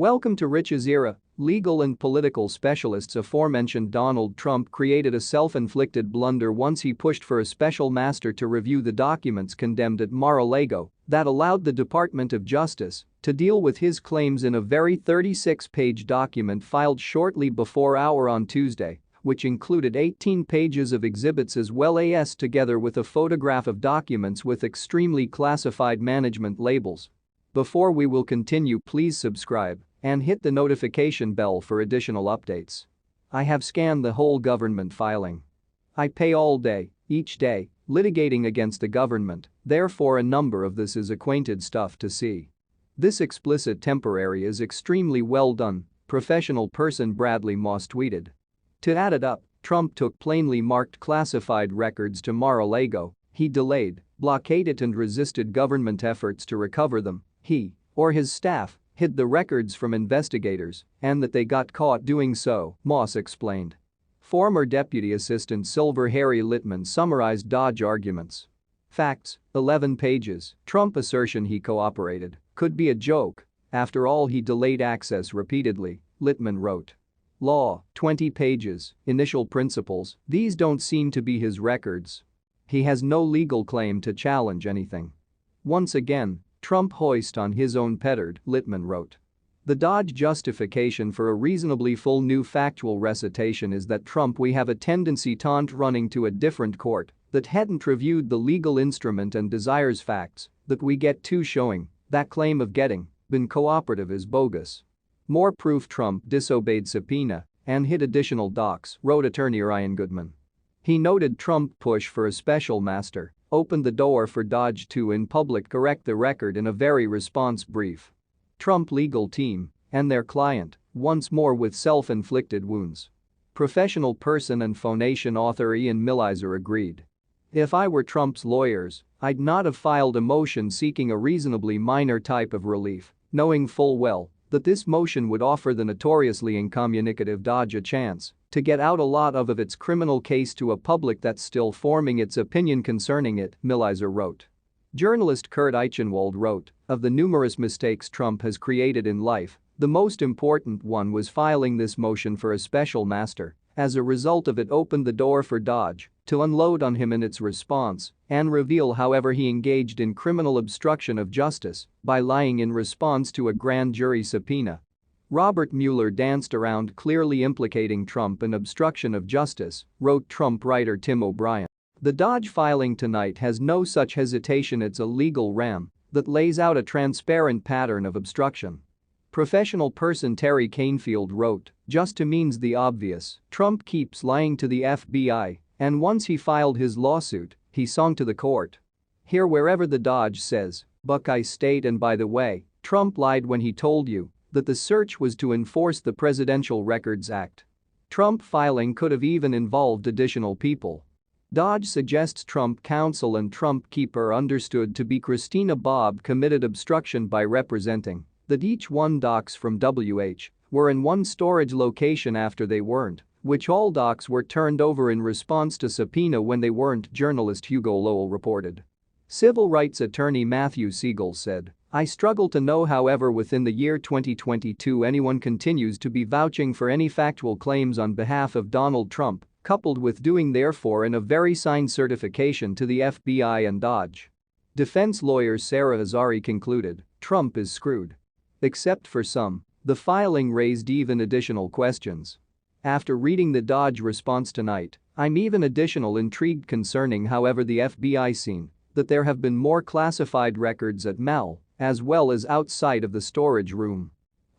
Welcome to Rich's era. Legal and political specialists aforementioned Donald Trump created a self-inflicted blunder once he pushed for a special master to review the documents condemned at Mar-a-Lago that allowed the Department of Justice to deal with his claims in a very 36-page document filed shortly before hour on Tuesday, which included 18 pages of exhibits as well as together with a photograph of documents with extremely classified management labels. Before we will continue, please subscribe and hit the notification bell for additional updates. I have scanned the whole government filing. I pay all day, each day, litigating against the government, therefore a number of this is acquainted stuff to see. This explicit temporary is extremely well done, professional person Bradley Moss tweeted. To add it up, Trump took plainly marked classified records to Mar-a-Lago, he delayed, blockaded and resisted government efforts to recover them, he, or his staff, hid the records from investigators, and that they got caught doing so, Moss explained. Former Deputy Assistant Silver Harry Litman summarized DOJ arguments. Facts, 11 pages, Trump assertion he cooperated, could be a joke. After all, he delayed access repeatedly, Litman wrote. Law, 20 pages, initial principles, these don't seem to be his records. He has no legal claim to challenge anything. Once again, Trump hoist on his own petard, Litman wrote. The DOJ justification for a reasonably full new factual recitation is that Trump we have a tendency taunt running to a different court that hadn't reviewed the legal instrument and desires facts that we get to showing that claim of getting been cooperative is bogus. More proof Trump disobeyed subpoena and hid additional docs, wrote attorney Ryan Goodman. He noted Trump push for a special master opened the door for DOJ to in public correct the record in a very response brief. Trump legal team and their client once more with self-inflicted wounds. Professional person and Phonation author Ian Millizer agreed. If I were Trump's lawyers, I'd not have filed a motion seeking a reasonably minor type of relief, knowing full well that this motion would offer the notoriously incommunicative DOJ a chance to get out a lot of its criminal case to a public that's still forming its opinion concerning it, Millizer wrote. Journalist Kurt Eichenwald wrote, of the numerous mistakes Trump has created in life, the most important one was filing this motion for a special master. As a result of it opened the door for DOJ to unload on him in its response and reveal however he engaged in criminal obstruction of justice by lying in response to a grand jury subpoena. Robert Mueller danced around clearly implicating Trump in obstruction of justice, wrote Trump writer Tim O'Brien. The DOJ filing tonight has no such hesitation, it's a legal ram that lays out a transparent pattern of obstruction. Professional person Terry Canfield wrote, just to means the obvious, Trump keeps lying to the FBI, and once he filed his lawsuit, he sung to the court. Here wherever the DOJ says, Buckeye State and by the way, Trump lied when he told you that the search was to enforce the Presidential Records Act. Trump filing could have even involved additional people. DOJ suggests Trump counsel and Trump keeper understood to be Christina Bobb committed obstruction by representing that each one docs from WH were in one storage location after they weren't, which all docs were turned over in response to subpoena when they weren't, journalist Hugo Lowell reported. Civil rights attorney Matthew Siegel said, I struggle to know however within the year 2022 anyone continues to be vouching for any factual claims on behalf of Donald Trump, coupled with doing therefore in a very signed certification to the FBI and DOJ. Defense lawyer Sarah Azari concluded, Trump is screwed. Except for some, the filing raised even additional questions. After reading the DOJ response tonight, I'm even additional intrigued concerning however the FBI seen that there have been more classified records at Mal, as well as outside of the storage room.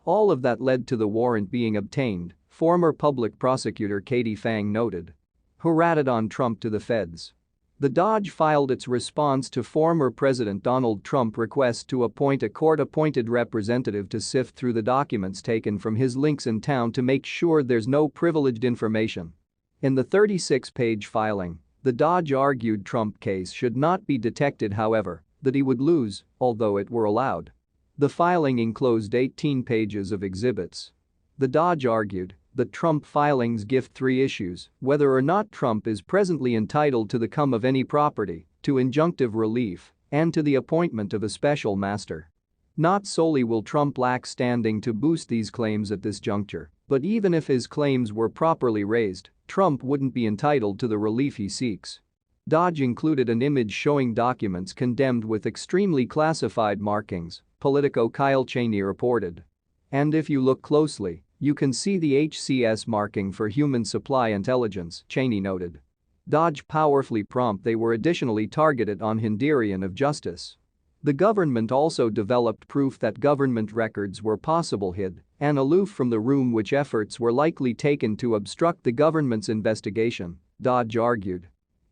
All of that led to the warrant being obtained, former public prosecutor Katie Fang noted. Who ratted on Trump to the feds. The DOJ filed its response to former President Donald Trump's request to appoint a court-appointed representative to sift through the documents taken from his links in town to make sure there's no privileged information. In the 36-page filing, the DOJ argued Trump case should not be detected, however, that he would lose, although it were allowed. The filing enclosed 18 pages of exhibits. The DOJ argued that Trump filings give three issues: whether or not Trump is presently entitled to the cum of any property, to injunctive relief, and to the appointment of a special master. Not solely will Trump lack standing to boost these claims at this juncture, but even if his claims were properly raised, Trump wouldn't be entitled to the relief he seeks. DOJ included an image showing documents condemned with extremely classified markings, Politico Kyle Cheney reported. And if you look closely, you can see the HCS marking for Human Supply Intelligence, Cheney noted. DOJ powerfully prompt they were additionally targeted on Hinderian of Justice. The government also developed proof that government records were possible hid and aloof from the room, which efforts were likely taken to obstruct the government's investigation, DOJ argued.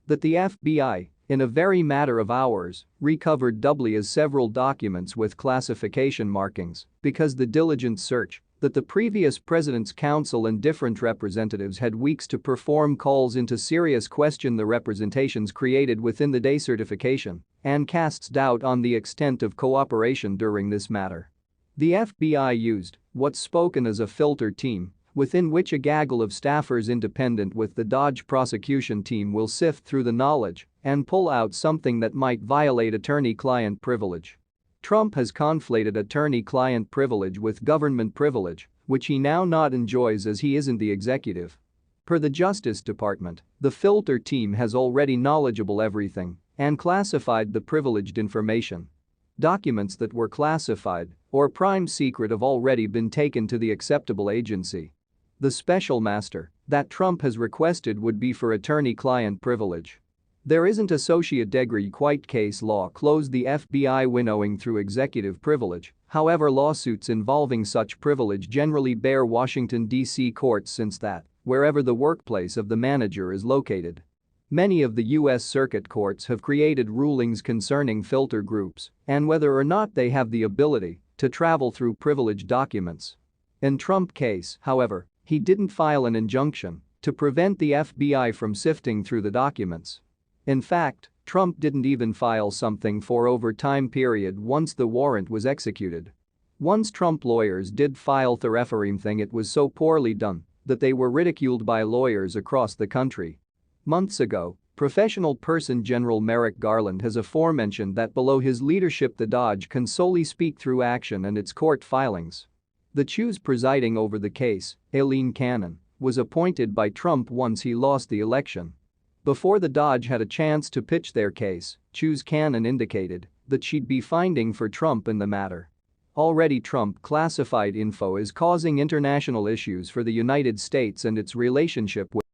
That the FBI, in a very matter of hours, recovered doubly as several documents with classification markings because the diligent search that the previous president's counsel and different representatives had weeks to perform calls into serious question the representations created within the decertification and casts doubt on the extent of cooperation during this matter. The FBI used what's spoken as a filter team, within which a gaggle of staffers independent with the DOJ prosecution team will sift through the knowledge and pull out something that might violate attorney-client privilege. Trump has conflated attorney-client privilege with government privilege, which he now not enjoys as he isn't the executive. Per the Justice Department, the filter team has already knowledgeable everything and classified the privileged information. Documents that were classified or prime secret have already been taken to the acceptable agency. The special master that Trump has requested would be for attorney-client privilege. There isn't associate degree quite case law closed the FBI winnowing through executive privilege, however lawsuits involving such privilege generally bear Washington, D.C. courts since that, wherever the workplace of the manager is located. Many of the U.S. circuit courts have created rulings concerning filter groups and whether or not they have the ability to travel through privileged documents. In Trump's case, however, he didn't file an injunction to prevent the FBI from sifting through the documents. In fact, Trump didn't even file something for over time period once the warrant was executed. Once Trump lawyers did file the refereeing thing, it was so poorly done that they were ridiculed by lawyers across the country. Months ago, professional person General Merrick Garland has aforementioned that below his leadership the DOJ can solely speak through action and its court filings. The Jews presiding over the case, Aileen Cannon, was appointed by Trump once he lost the election. Before the DOJ had a chance to pitch their case, Jews Cannon indicated that she'd be finding for Trump in the matter. Already Trump classified info is causing international issues for the United States and its relationship with